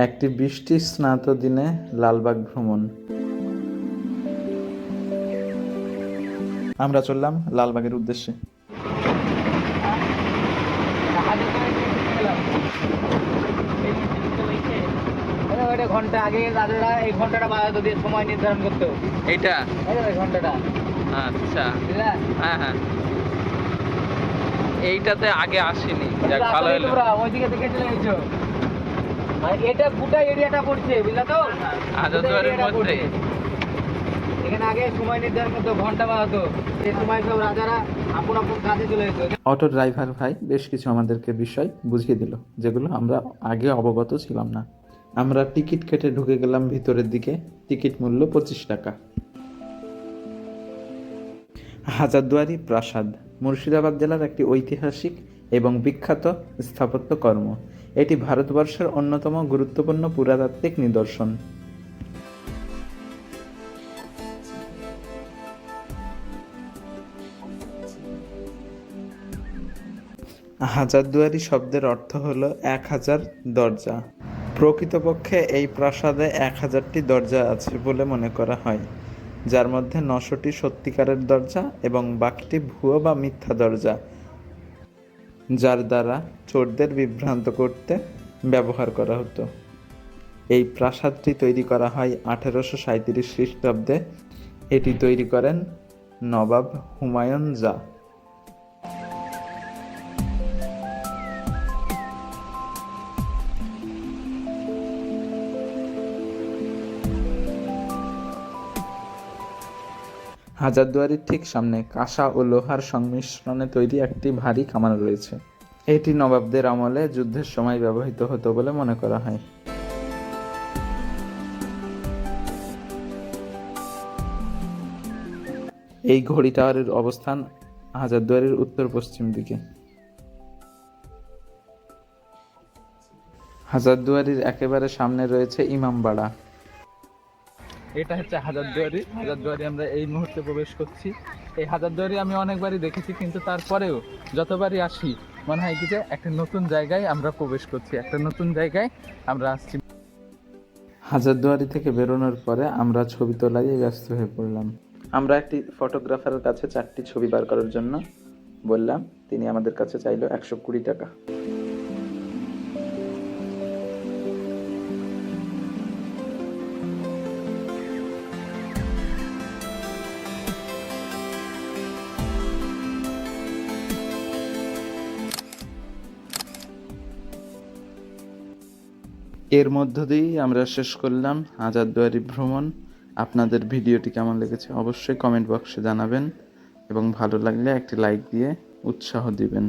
একটি বৃষ্টি স্নাত দিনে লালবাগ ভ্রমণ। আমরা চললাম লালবাগের উদ্দেশ্যে। ঘন্টা আগে দাদারা এই ঘন্টাটা বাজাতো দিয়ে সময় নির্ধারণ করতো। এইটা ঘন্টাটা আচ্ছা, হ্যাঁ হ্যাঁ, এইটাতে আগে আসেনি, যাক ভালো হলো। ওইদিকে দেখে চলে গেছো। মানে এটা গোটা এরিয়াটা পড়ছে, বুঝলা তো? হাজারদুয়ারির মধ্যে এখানে আগে সময় নির্ধারণ করতো, ঘন্টা বাজাতো। এই সময় সব রাজারা আপন আপন কাজে চলে যেত। অটো ড্রাইভার ভাই বেশ কিছু আমাদেরকে বিষয় বুঝিয়ে দিল, যেগুলো আমরা আগে অবগত ছিলাম না। আমরা টিকিট কেটে ঢুকে গেলাম ভিতরের দিকে। টিকিট মূল্য 25 টাকা। হাজারদুয়ারি প্রাসাদ মুর্শিদাবাদ জেলার একটি ঐতিহাসিক এবং বিখ্যাত স্থাপত্যকর্ম। এটি ভারতবর্ষের অন্যতম গুরুত্বপূর্ণ পুরাতাত্ত্বিক নিদর্শন। হাজারদুয়ারি শব্দের অর্থ হল 1000 দরজা। প্রকৃতপক্ষে এই প্রাসাদে 1000টি দরজা আছে বলে মনে করা হয়, যার মধ্যে 900টি সত্যিকারের দরজা এবং বাকিটি ভুয়ো বা মিথ্যা দরজা, যার দ্বারা চোরদের বিভ্রান্ত করতে ব্যবহার করা হতো। এই প্রাসাদটি তৈরি করা হয় 1837 খ্রিস্টাব্দে। এটি তৈরি করেন নবাব হুমায়ুন জা। হাজারদুয়ারির ঠিক সামনে কাঁসা ও লোহার সংমিশ্রণে তৈরি একটি ভারী কামান রয়েছে। এটি নবাবদের আমলে যুদ্ধের সময় ব্যবহৃত হতো বলে মনে করা হয়। এই ঘড়ি টাওয়ারের অবস্থান হাজারদুয়ারির উত্তর পশ্চিম দিকে। হাজারদুয়ারির একেবারে সামনে রয়েছে ইমামবাড়া। এটা হচ্ছে হাজারদুয়ারি। হাজারদুয়ারি আমরা এই মুহূর্তে প্রবেশ করছি। এই হাজারদুয়ারি আমি অনেকবারই দেখেছি, কিন্তু তারপরেও যতবারই আসি মনে হয় কি যে একটা নতুন জায়গায় আমরা প্রবেশ করছি, একটা নতুন জায়গায় আমরা আসছি। হাজারদুয়ারি থেকে বেরোনোর পরে আমরা ছবি তোলায় ব্যস্ত হয়ে পড়লাম। আমরা একটি ফটোগ্রাফারের কাছে 4টি ছবি বার করার জন্য বললাম। তিনি আমাদের কাছে চাইলো 120 টাকা। এর মধ্য দিয়েই আমরা শেষ করলাম হাজারদুয়ারি ভ্রমণ। আপনাদের ভিডিওটি কেমন লেগেছে অবশ্যই কমেন্ট বক্সে জানাবেন এবং ভালো লাগলে একটি লাইক দিয়ে উৎসাহ দিবেন।